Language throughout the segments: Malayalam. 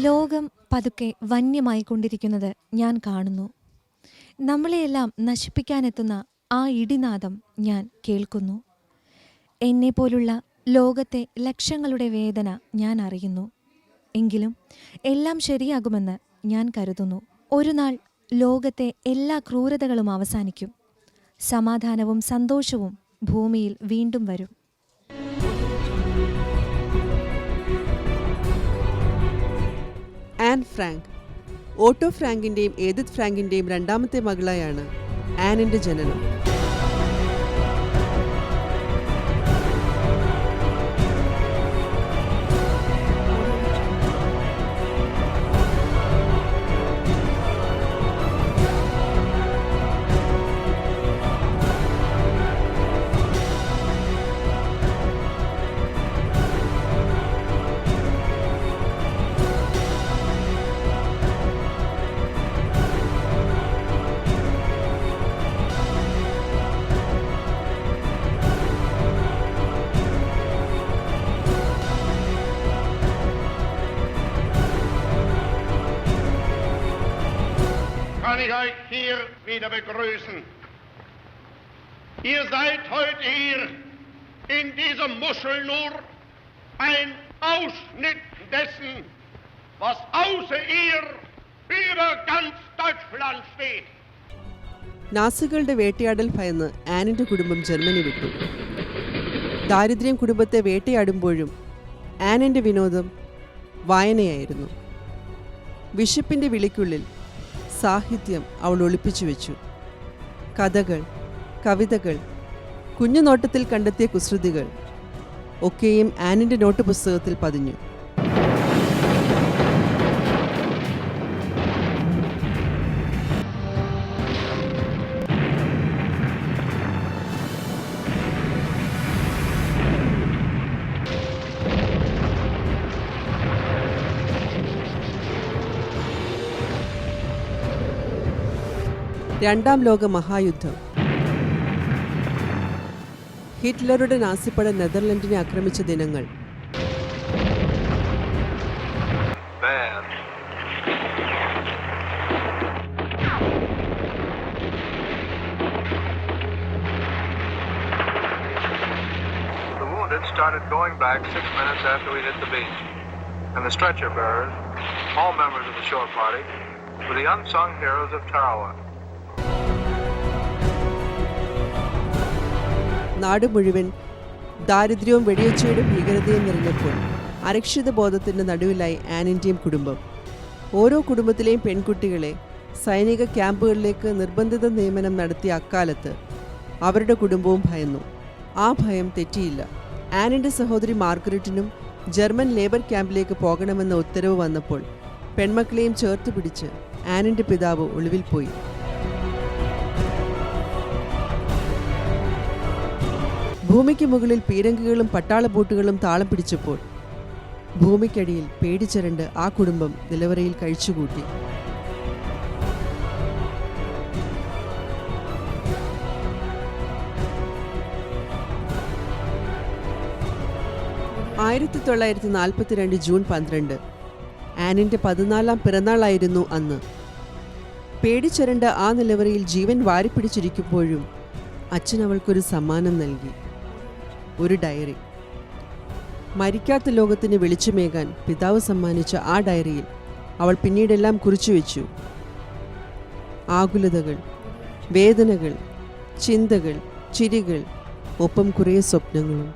ലോകം പതുക്കെ വന്യമായിക്കൊണ്ടിരിക്കുന്നത് ഞാൻ കാണുന്നു. നമ്മളെയെല്ലാം നശിപ്പിക്കാനെത്തുന്ന ആ ഇടിനാദം ഞാൻ കേൾക്കുന്നു. എന്നെപ്പോലുള്ള ലോകത്തെ ലക്ഷങ്ങളുടെ വേദന ഞാൻ അറിയുന്നു. എങ്കിലും എല്ലാം ശരിയാകുമെന്ന് ഞാൻ കരുതുന്നു. ഒരു നാൾ ലോകത്തെ എല്ലാ ക്രൂരതകളും അവസാനിക്കും. സമാധാനവും സന്തോഷവും ഭൂമിയിൽ വീണ്ടും വരും. An Frank. ഓട്ടോ ഫ്രാങ്കിൻ്റെയും എഡിത്ത് ഫ്രാങ്കിൻ്റെയും രണ്ടാമത്തെ മകളായാണ് ആനിൻ്റെ ജനനം. Kann ich euch hier wieder begrüßen. Ihr seid heute hier in dieser Muschel nur ein Ausschnitt dessen, was außer ihr über ganz Deutschland steht. നാസികളുടെ വേട്ടയാടൽ ഭയന്ന് ആനിൻ്റെ കുടുംബം ജർമ്മനി വിട്ടു. ദാരിദ്ര്യം കുടുംബത്തെ വേട്ടയാടുമ്പോഴും ആനിൻ്റെ വിനോദം വായനയായിരുന്നു. വിശപ്പിൻ്റെ വിളിക്കുള്ളിൽ സാഹിത്യം അവൾ ഒളിപ്പിച്ചു വെച്ചു. കഥകൾ, കവിതകൾ, കുഞ്ഞുനോട്ടത്തിൽ കണ്ടെത്തിയ കുസൃതികൾ ഒക്കെയും ആനിൻ്റെ നോട്ട് പുസ്തകത്തിൽ പതിഞ്ഞു. രണ്ടാം ലോക മഹായുദ്ധം. ഹിറ്റ്ലറുടെ നാസിപ്പട നെതർലൻഡിനെ ആക്രമിച്ച ദിനങ്ങൾ. The wounded started going back 6 minutes after we hit the beach, and the stretcher bearers, all members of the shore party, were the unsung heroes of Tarawa. നാട് മുഴുവൻ ദാരിദ്ര്യവും വെടിയൊച്ചയുടെ ഭീകരതയും നിറഞ്ഞപ്പോൾ അരക്ഷിത ബോധത്തിൻ്റെ നടുവിലായി ആനിൻ്റെയും കുടുംബം. ഓരോ കുടുംബത്തിലെയും പെൺകുട്ടികളെ സൈനിക ക്യാമ്പുകളിലേക്ക് നിർബന്ധിത നിയമനം നടത്തിയ അക്കാലത്ത് അവരുടെ കുടുംബവും ഭയന്നു. ആ ഭയം തെറ്റിയില്ല. ആനിൻ്റെ സഹോദരി മാർഗരറ്റിനും ജർമ്മൻ ലേബർ ക്യാമ്പിലേക്ക് പോകണമെന്ന ഉത്തരവ് വന്നപ്പോൾ പെൺമക്കളെയും ചേർത്ത് പിടിച്ച് ആനിൻ്റെ പിതാവ് ഒളിവിൽ പോയി. ഭൂമിക്ക് മുകളിൽ പീരങ്കികളും പട്ടാള ബോട്ടുകളും താളം പിടിച്ചപ്പോൾ ഭൂമിക്കടിയിൽ പേടിച്ചരണ്ട് ആ കുടുംബം നിലവറയിൽ കഴിച്ചുകൂട്ടി. ജൂൺ 12 ആനിൻ്റെ 14ാം പിറന്നാളായിരുന്നു അന്ന്. പേടിച്ചരണ്ട് ആ നിലവറയിൽ ജീവൻ വാരിപ്പിടിച്ചിരിക്കുമ്പോഴും അച്ഛൻ അവൾക്കൊരു സമ്മാനം നൽകി, ഒരു ഡയറി. മരിക്കാത്ത ലോകത്തിന് വെളിച്ചമേകാൻ പിതാവ് സമ്മാനിച്ച ആ ഡയറിയിൽ അവൾ പിന്നീടെല്ലാം കുറിച്ചുവെച്ചു. ആകുലതകൾ, വേദനകൾ, ചിന്തകൾ, ചിരികൾ, ഒപ്പം കുറേ സ്വപ്നങ്ങളും.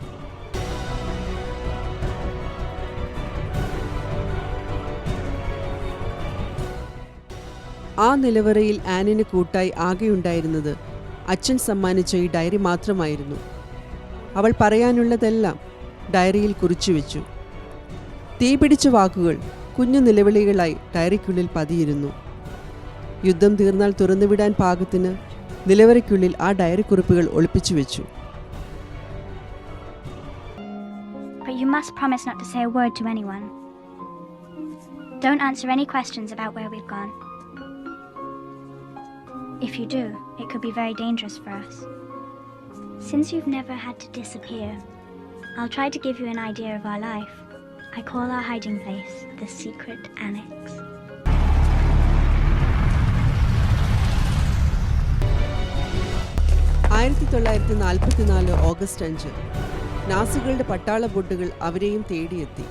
ആ നിലവറയിൽ ആനിന് കൂട്ടായി ആകെയുണ്ടായിരുന്നത് അച്ഛൻ സമ്മാനിച്ച ഈ ഡയറി മാത്രമായിരുന്നു. അവൾ പറയാനുള്ളതെല്ലാം ഡയറിയിൽ കുറിച്ചുവെച്ചു. തീപിടിച്ച വാക്കുകൾ കുഞ്ഞു നിലവിളികളായി ഡയറിക്കുള്ളിൽ പതിയിരുന്നു. യുദ്ധം തീർന്നാൽ തുറന്നുവിടാൻ പാകത്തിന് നിലവറയ്ക്കുള്ളിൽ ആ ഡയറി കുറിപ്പുകൾ ഒളിപ്പിച്ചു വെച്ചു. But you must promise not to say a word to anyone. Don't answer any questions about where we've gone. If you do, it could be very dangerous for us. Since you've never had to disappear, I'll try to give you an idea of our life. I call our hiding place the secret annex. 1944 August 5 നാസികളുടെ പട്ടാള ബോട്ടുകൾ അവരെയും തേടിയെത്തി.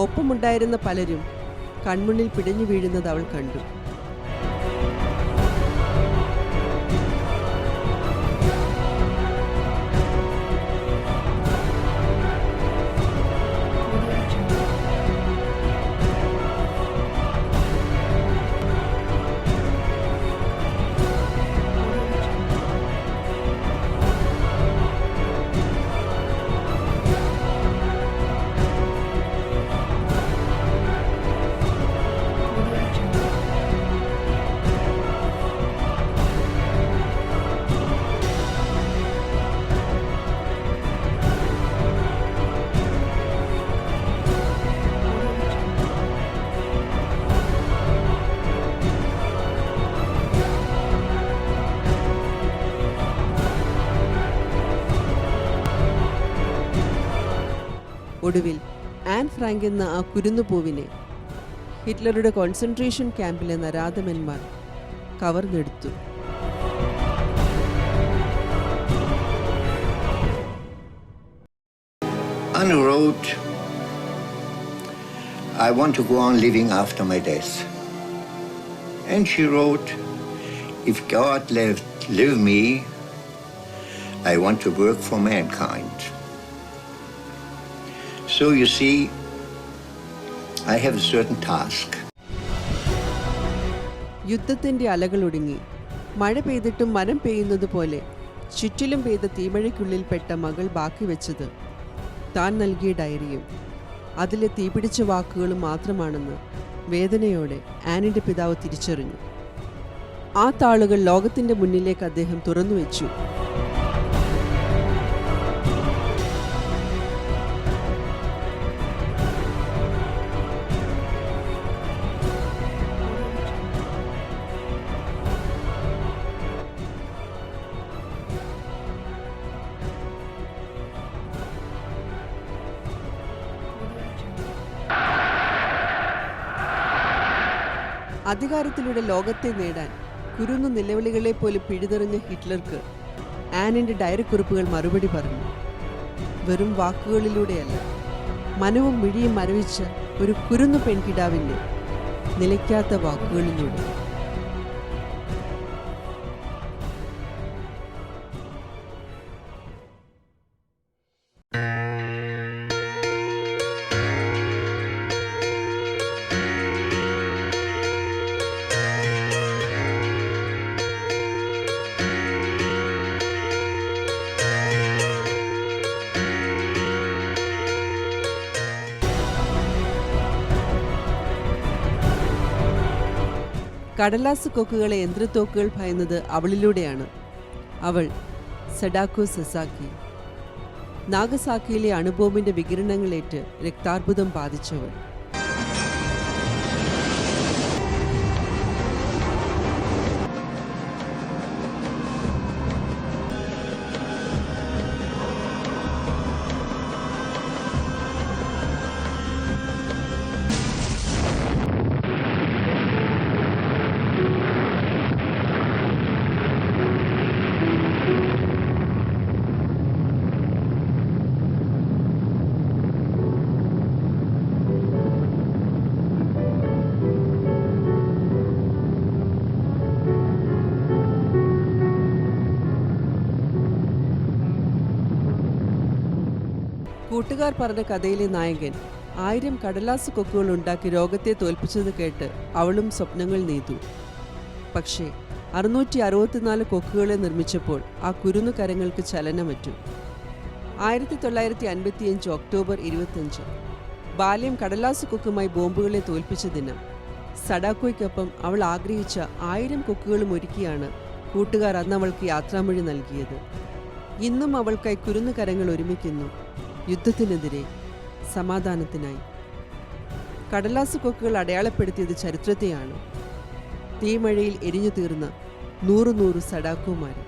ഒപ്പമുണ്ടായിരുന്ന പലരും കൺമുന്നിൽ പിടഞ്ഞു വീഴുന്നത് അവൾ കണ്ടു. ഒടുവിൽ ആൻ ഫ്രാങ്ക് എന്ന ആ കുരുന്നുപൂവിനെ ഹിറ്റ്ലറുടെ കോൺസെൻട്രേഷൻ ക്യാമ്പിലെ നരാധമന്മാർ കവർന്നെടുത്തു. Anne wrote, I want to go on living after my death. And she wrote, if God live me, I want to work for mankind. So you see, I have a certain task. യുദ്ധത്തിന്റെ അലകളൊടുങ്ങി. മഴ പെയ്തിട്ടും മരം പെയ്യുന്നത് പോലെ ചുറ്റിലും പെയ്ത തീമഴയ്ക്കുള്ളിൽ പെട്ട മകൾ ബാക്കി വെച്ചത് താൻ നൽകിയ ഡയറിയും അതിലെ തീപിടിച്ച വാക്കുകളും മാത്രമാണെന്ന് വേദനയോടെ ആനിന്റെ പിതാവ് തിരിച്ചറിഞ്ഞു. ആ താളുകൾ ലോകത്തിന്റെ മുന്നിലേക്ക് അദ്ദേഹം തുറന്നുവെച്ചു. അധികാരത്തിലൂടെ ലോകത്തെ നേടാൻ കുരുന്നു നിലവിളികളെ പോലും പിഴുതെറിഞ്ഞ ഹിറ്റ്ലർക്ക് ആനിന്റെ ഡയറിക്കുറിപ്പുകൾ മറുപടി പറഞ്ഞു. വെറും വാക്കുകളിലൂടെയല്ല, മനവും മിഴിയും മരവിച്ച ഒരു കുരുന്നു പെൺകിടാവിൻ്റെ നിലയ്ക്കാത്ത വാക്കുകളിലൂടെ. കടലാസ് കൊക്കുകളെ യന്ത്രത്തോക്കുകൾ ഭയന്നത് അവളിലൂടെയാണ്. അവൾ സഡാക്കോ സസാക്കി, നാഗസാക്കിയിലെ അണുബോംബിന്റെ വികിരണങ്ങളേറ്റ് രക്താർബുദം ബാധിച്ചവൾ. കൂട്ടുകാർ പറഞ്ഞ കഥയിലെ നായകൻ 1000 കടലാസ് കൊക്കുകൾ ഉണ്ടാക്കി രോഗത്തെ തോൽപ്പിച്ചത് കേട്ട് അവളും സ്വപ്നങ്ങൾ നെയ്തു. പക്ഷേ 664 കൊക്കുകളെ നിർമ്മിച്ചപ്പോൾ ആ കുരുന്നു കരങ്ങൾക്ക് ചലനമറ്റു. 1955 ഒക്ടോബർ 25 ബാല്യം കടലാസ് കൊക്കുമായി ബോംബുകളെ തോൽപ്പിച്ച ദിനം. സഡാക്കോയ്ക്കൊപ്പം അവൾ ആഗ്രഹിച്ച 1000 കൊക്കുകളും ഒരുക്കിയാണ് കൂട്ടുകാർ അന്ന് അവൾക്ക് യാത്രാമൊഴി നൽകിയത്. ഇന്നും അവൾക്കായി കുരുന്നു കരങ്ങൾ ഒരുമിക്കുന്നു, യുദ്ധത്തിനെതിരെ, സമാധാനത്തിനായി. കടലാസ് കൊക്കുകൾ അടയാളപ്പെടുത്തിയത് ചരിത്രത്തെയാണ്. തീമഴയിൽ എരിഞ്ഞു തീർന്ന 100 സഡാക്കോമാരെ.